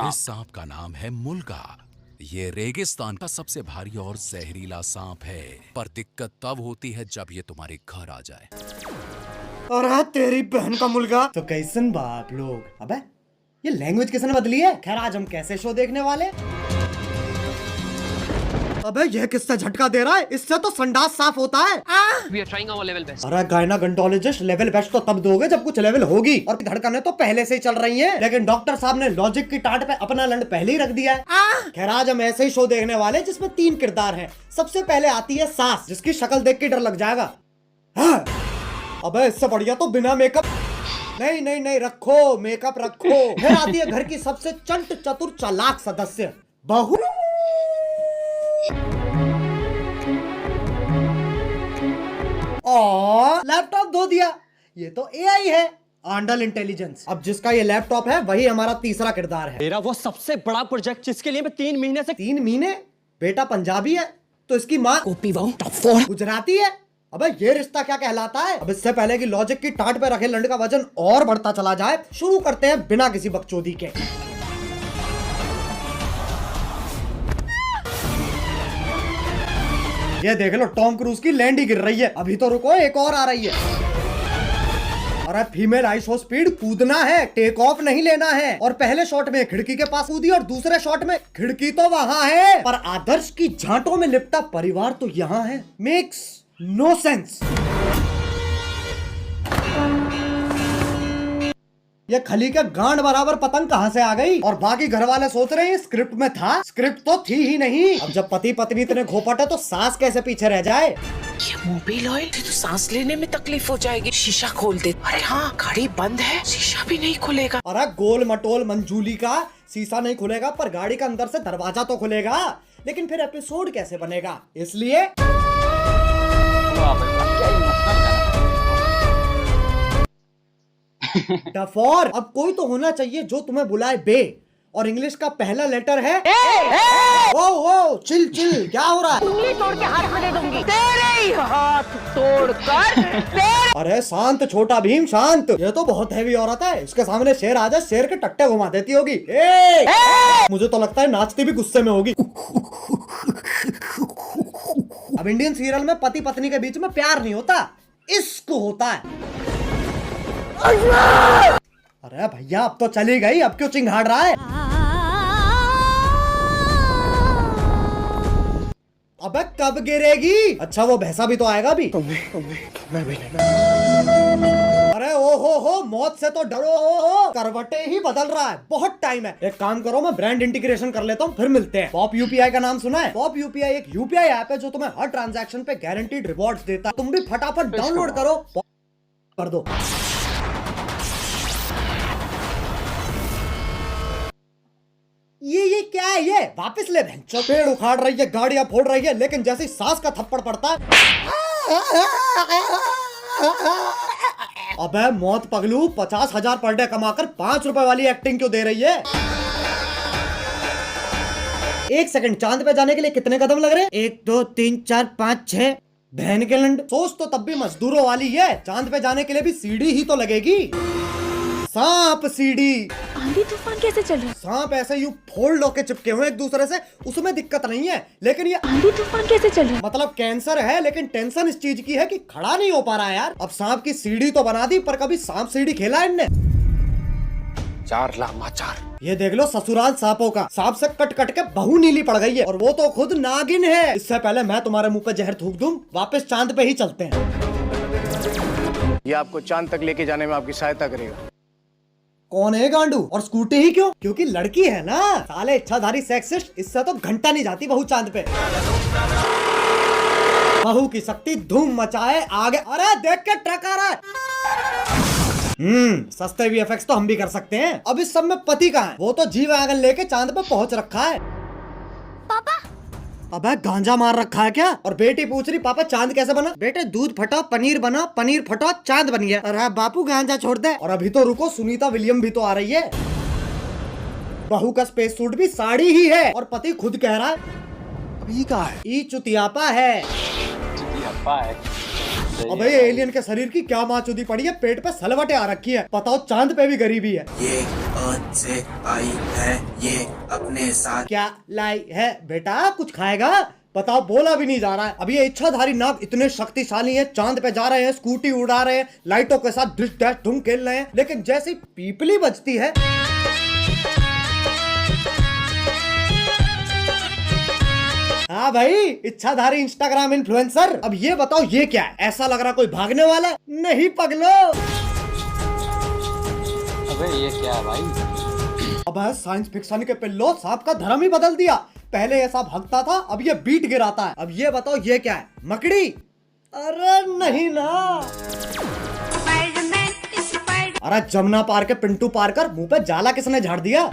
इस सांप का नाम है मुल्गा। ये रेगिस्तान का सबसे भारी और जहरीला सांप है, पर दिक्कत तब होती है जब ये तुम्हारे घर आ जाए। अरे तेरी बहन का मुल्गा। तो कैसन बाप लोग, अबे ये लैंग्वेज किसने बदली है। खैर आज हम कैसे शो देखने वाले। अबे ये किससे झटका दे रहा है, इससे तो संडास साफ होता है। We are trying our level best. अरे गायनाकोलॉजिस्ट लेवल बेस्ट तो तब दोगे जब कुछ लेवल होगी, और धड़कनें तो पहले से ही चल रही हैं, लेकिन डॉक्टर साहब ने लॉजिक की टाट पे अपना लंड पहले ही रख दिया है। खैर आज हम ऐसे ही शो देखने वाले जिसमें 3 किरदार हैं। सबसे पहले आती है सास, जिसकी शक्ल देख के डर लग जाएगा। हाँ। अबे इससे बढ़िया तो बिना मेकअप। नहीं नहीं नहीं, रखो मेकअप रखो। फिर आती है घर की सबसे चंट चतुर चालाक सदस्य, बहू। और लैपटॉप धो दिया, ये तो एआई है, आंडल इंटेलिजेंस। अब जिसका ये लैपटॉप है वही हमारा तीसरा किरदार है। मेरा वो सबसे बड़ा प्रोजेक्ट जिसके लिए मैं 3 महीने से 3 महीने? बेटा पंजाबी है तो इसकी माँ गुजराती है। अबे ये रिश्ता क्या कहलाता है। अब इससे पहले कि लॉजिक की टाट पे रखे लंड का वजन और बढ़ता चला जाए, शुरू करते हैं बिना किसी बकचोदी के। ये देख लो टॉम क्रूज की लैंड ही गिर रही है। अभी तो रुको, एक और आ रही है। अरे फीमेल आइसो स्पीड कूदना है, टेक ऑफ नहीं लेना है। और पहले शॉट में खिड़की के पास कूदी और दूसरे शॉट में खिड़की तो वहां है, पर आदर्श की झांटों में लिपटा परिवार तो यहाँ है। Makes no sense. ये खली के गांड बराबर पतंग कहां से आ गई। और बाकी घर वाले सोच रहे हैं स्क्रिप्ट में था, स्क्रिप्ट तो थी ही नहीं। अब जब पति पत्नी इतने घोपट है तो सास कैसे पीछे रह जाए। ये मोबिल ऑयल तो सांस लेने में तकलीफ हो जाएगी। शीशा खोल दे। अरे हाँ, गाड़ी बंद है, शीशा भी नहीं खुलेगा। अरे गोल मटोल मंजूली का शीशा नहीं खुलेगा, पर गाड़ी का अंदर से दरवाजा तो खुलेगा, लेकिन फिर एपिसोड कैसे बनेगा। इसलिए डफोर, अब कोई तो होना चाहिए जो तुम्हें बुलाए बे, और इंग्लिश का पहला लेटर है ए। ओ ओ चिल चिल, क्या हो रहा है। उंगली तोड़ के हाथ में दे दूंगी, तेरे ही हाथ तोड़कर तेरे। अरे शांत छोटा भीम शांत, ये तो बहुत हैवी औरत है, इसके सामने शेर आ जाए शेर के टट्टे घुमा देती होगी। ए! मुझे तो लगता है नाचती भी गुस्से में होगी। अब इंडियन सीरियल में पति पत्नी के बीच में प्यार नहीं होता, इश्क होता है। अरे भैया अब तो चली गई, अब क्यों चिंघाड़ रहा है। अबे कब गिरेगी। अच्छा वो भैंसा भी तो आएगा भी। अरे ओ हो मौत से तो डरो, करवटे ही बदल रहा है, बहुत टाइम है। एक काम करो, मैं ब्रांड इंटीग्रेशन कर लेता हूँ, फिर मिलते हैं। पॉप यूपीआई का नाम सुना है। पॉप यूपीआई एक यूपीआई ऐप है जो तुम्हें हर ट्रांजैक्शन पे गारंटीड रिवॉर्ड्स देता है। तुम भी फटाफट डाउनलोड करो, कर दो। ये क्या है, ये वापस ले। भैंचो पेड़ उखाड़ रही है, गाड़ियां फोड़ रही है, लेकिन जैसे सास का थप्पड़ पड़ता है। अबे मौत पगलू, 50,000 पर डे कमाकर 5 रुपए वाली एक्टिंग क्यों दे रही है। 1 सेकंड, चांद पे जाने के लिए कितने कदम लग रहे हैं। 1 2 3 4 5 6। बहन के लंड, सोच तो तब भी मजदूरों वाली है, चांद पे जाने के लिए भी सीढ़ी ही तो लगेगी। सांप सीढ़ी। आंधी तूफान कैसे चल रहा है। सांप ऐसे यूं फोल्ड होके चिपके हुए एक दूसरे से, उसमें दिक्कत नहीं है, लेकिन ये आंधी तूफान कैसे चल रहा है। मतलब कैंसर है, लेकिन टेंशन इस चीज की है कि खड़ा नहीं हो पा रहा है यार। अब सांप की सीढ़ी तो बना दी, पर कभी सांप सीढ़ी खेला है इनने। 4 लामाचार। ये देख लो ससुराल सांपों का, सांप से कट कट के बहू नीली पड़ गई है, और वो तो खुद नागिन है। इससे पहले मैं तुम्हारे मुंह पे जहर थूक दूं, वापस चांद पे ही चलते हैं। ये आपको चांद तक लेके जाने में आपकी सहायता करेगा। कौन है गांडू, और स्कूटी ही क्यों। क्योंकि लड़की है ना। साले इच्छाधारी सेक्सिस्ट, इससे तो घंटा नहीं जाती बहू चांद पे। बहू की शक्ति धूम मचाए आगे। अरे देख के ट्रक आ रहा है। सस्ते वीएफएक्स तो हम भी कर सकते हैं। अब इस सब में पति कहाँ है। वो तो जी वैगन लेके चांद पे पहुंच रखा है। पापा, अबे गांजा मार रखा है क्या। और बेटी पूछ रही पापा चांद कैसे बना। बेटे दूध फटो पनीर बना, पनीर फटो चांद बन गया। अरे बापू गांजा छोड़ दे। और अभी तो रुको, सुनीता विलियम भी तो आ रही है। बहू का स्पेस सूट भी साड़ी ही है, और पति खुद कह रहा है अभी का है ई चुतियापा है। अबे ये एलियन के शरीर की क्या माचूदी पड़ी है, पेट पे सलवटें आ रखी है, बताओ चांद पे भी गरीबी है। ये अर्थ से आई है, ये अपने साथ क्या लाई है बेटा, कुछ खाएगा? बताओ, बोला भी नहीं जा रहा है। अब ये इच्छाधारी नाग इतने शक्तिशाली हैं, चांद पे जा रहे हैं, स्कूटी उड़ा रहे हैं, लाइटों के साथ डिश डैश धूम खेल रहे हैं, लेकिन जैसी पीपली बजती है हाँ भाई, इच्छाधारी इंस्टाग्राम इन्फ्लुएंसर। अब ये बताओ ये क्या है? ऐसा लग रहा कोई भागने वाला है। नहीं पगलो। अबे ये क्या है भाई? अब साइंस फिक्शन के पिल्लो, सांप का धर्म ही बदल दिया। पहले ऐसा भागता था, अब ये बीट गिराता है। अब ये बताओ ये क्या है? मकड़ी? अरे नहीं ना। अरे जमुना पार के पिंटू पार कर, मुंह पे जाला किसने झाड़ दिया?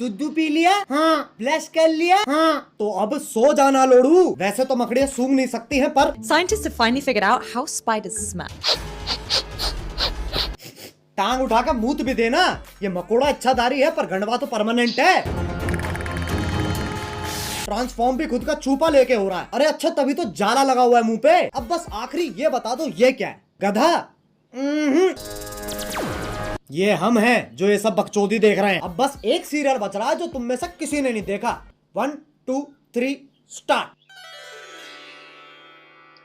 दूध पी लिया? हाँ। ब्लश कर लिया? हाँ। तो अब सो जाना लोड़ू। वैसे तो मकड़ियाँ सूंघ नहीं सकती हैं, पर Scientists have finally figured out how spiders smell. टांग उठा के मूत भी देना। ये मकोड़ा इच्छाधारी है, पर गंडवा तो परमानेंट है। ट्रांसफॉर्म भी खुद का चूपा लेके हो रहा है। अरे अच्छा, तभी तो जाला लगा हुआ है मुंह पे। अब बस आखिरी ये बता दो ये क्या है? गधा? ये हम हैं जो ये सब बकचोदी देख रहे हैं। अब बस एक सीरियल बच रहा है जो तुम में से किसी ने नहीं देखा। 1 2 3 स्टार्ट।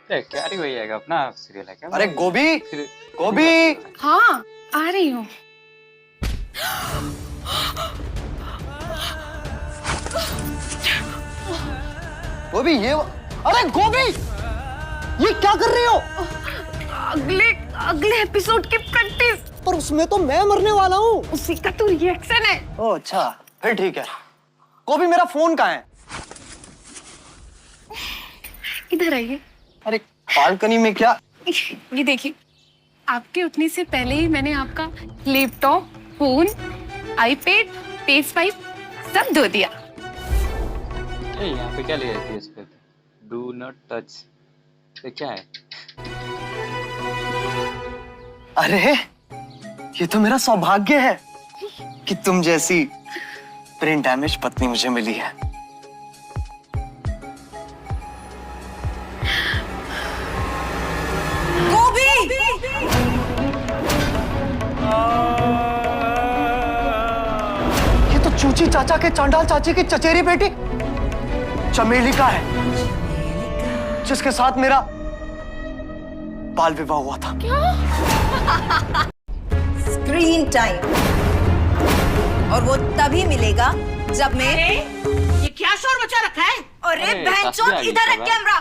क्या रही हुई है अपना सीरियल है क्या? अरे गोभी, गोभी। हाँ, आ रही हूँ। गोभी ये, अरे गोभी, ये क्या कर रही हो? अगले एपिसोड की प्रैक्टिस। पर उसमें तो मैं मरने वाला हूँ। उसी का तो रिएक्शन है। ओह अच्छा, फिर ठीक है। गोभी मेरा फोन कहाँ है? इधर आइए। अरे बालकनी में क्या? ये देखिए, आपके उठने से पहले ही मैंने आपका laptop, phone, iPad, page pipe सब धो दिया। यहाँ पे क्या ले रही थी? इस पे डू नॉट टच, ये क्या है? अरे ये तो मेरा सौभाग्य है कि तुम जैसी ब्रेन डैमेज पत्नी मुझे मिली है। Gobi! ये तो चूची चाचा के चांडाल चाची की चचेरी बेटी चमेली का है, जिसके साथ मेरा बाल विवाह हुआ था। Screen time. और वो तभी मिलेगा जब मैं ये क्या शोर मचा रखा है? अरे बहनचोद, इधर है कैमरा।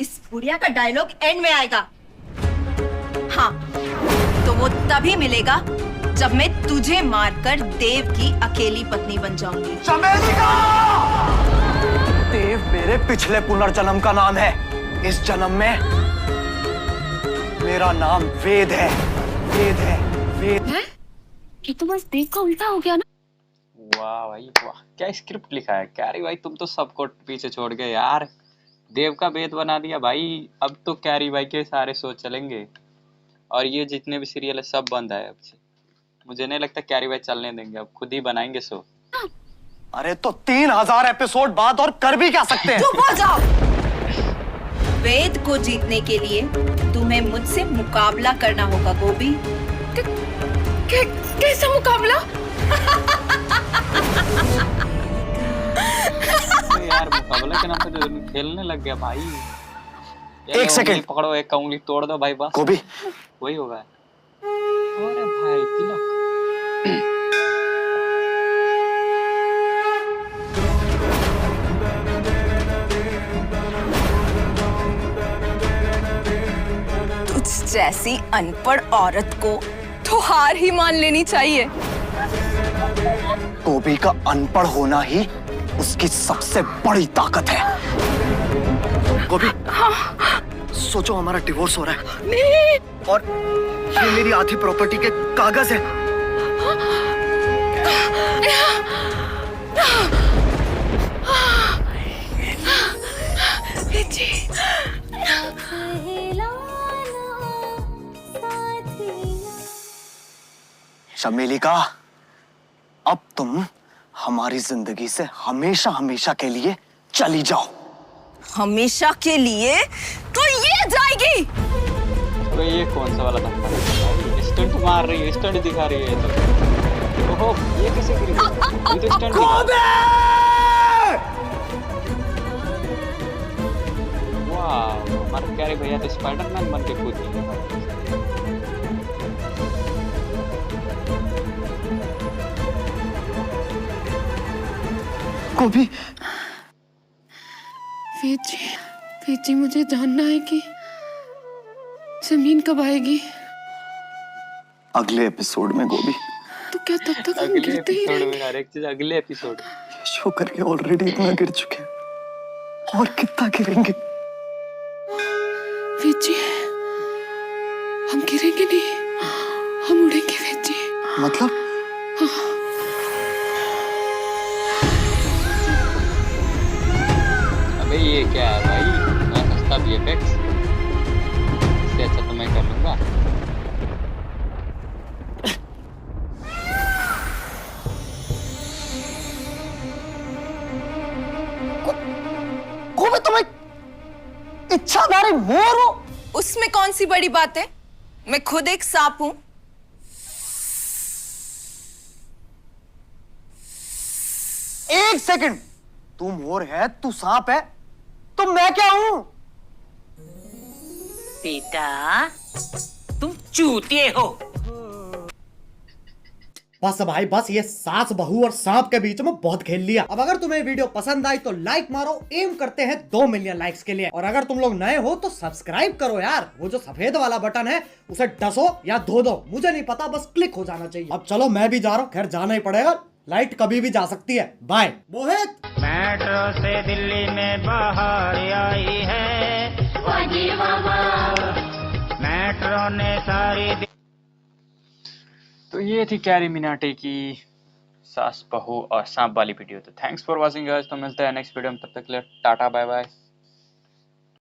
इस बुढ़िया का डायलॉग एंड में आएगा। हाँ, तो वो तभी मिलेगा जब मैं तुझे मारकर देव की अकेली पत्नी बन जाऊंगी। चमेली का! देव मेरे पिछले पुनर्जन्म का नाम है। इस जन्म में मेरा नाम वेद है। वेद है, वेद है? ये तो बस देव का उल्टा हो गया ना। वाह भाई वाह, क्या स्क्रिप्ट लिखा है। कैरी भाई तुम तो सबको पीछे छोड़ गए यार। देव का वेद बना दिया भाई। अब तो कैरी भाई के सारे शो चलेंगे, और ये जितने भी सीरियल है सब बंद है अब से। मुझे नहीं लगता कैरी भाई चलने देंगे, अब खुद ही बनाएंगे शो। अरे तो 3000 एपिसोड बाद और कर भी क्या सकते हैं? चुप हो जाओ। वेद को जीतने के लिए तुम्हें मुझसे मुकाबला करना होगा गोभी। कैसा मुकाबला? यार मुकाबला के नाम पे तो खेलने लग गया भाई। एक सेकंड पकड़ो, एक उंगली तोड़ दो भाई, बस गोभी। वही होगा। अरे भाई तिलक। तुझ जैसी अनपढ़ औरत को तो हार ही मान लेनी चाहिए। गोभी का अनपढ़ होना ही उसकी सबसे बड़ी ताकत है। गोभी, सोचो हमारा डिवोर्स हो रहा है। नहीं। और ये मेरी आधी प्रॉपर्टी के कागज है। चमेली का, अब तुम हमारी जिंदगी से हमेशा हमेशा के लिए चली जाओ। हमेशा के लिए तो ये जाएगी। तो ये कौन सा वाला धक्का है? स्टंट मार रही है, स्टंट दिखा रही है तो। ओहो, ये कैसे गिरी? ये तो स्टंट वाह, हमारा कैरी भैया तो स्पाइडरमैन बन के कूद गया। गोभी, जी मुझे जानना है कि जमीन कब आएगी। अगले एपिसोड में गोभी। तो क्या तब तक हम अगले गिरते ही एपिसोड रहेंगे? में हर एक चीज अगले एपिसोड। ये शो करके ऑलरेडी इतना गिर चुके हैं और कितना गिरेंगे। जी हम गिरेंगे नहीं, हम उड़ेंगे जी। मतलब अबे ये क्या है भाई? मैं सस्ता VFX, इससे अच्छा तो मैं कर लूंगा। गोभी, तुम्हें इच्छाधारी मोर हो? उसमें कौन सी बड़ी बात है? मैं खुद एक सांप हूं। एक सेकंड, तू मोर है, तू सांप है, तो मैं क्या हूं? बेटा तुम चूतिए हो। बस भाई बस, ये सास बहू और सांप के बीच में बहुत खेल लिया। अब अगर तुम्हें वीडियो पसंद आई तो लाइक मारो, एम करते हैं 2 मिलियन लाइक्स के लिए। और अगर तुम लोग नए हो तो सब्सक्राइब करो यार, वो जो सफेद वाला बटन है उसे डसो या धो दो, मुझे नहीं पता, बस क्लिक हो जाना चाहिए। अब चलो मैं भी जा रहा हूँ, खैर जाना ही पड़ेगा, लाइट कभी भी जा सकती है। बाय। मोहित मेट्रो से दिल्ली में बाहर आई है मेट्रो ने सारी। तो ये थी कैरी मिनाटी की सास बहू और सांप वाली वीडियो। तो थैंक्स फॉर वॉचिंग गाइस, तो मिलते हैं नेक्स्ट वीडियो में, तब तक के लिए टाटा बाय बाय।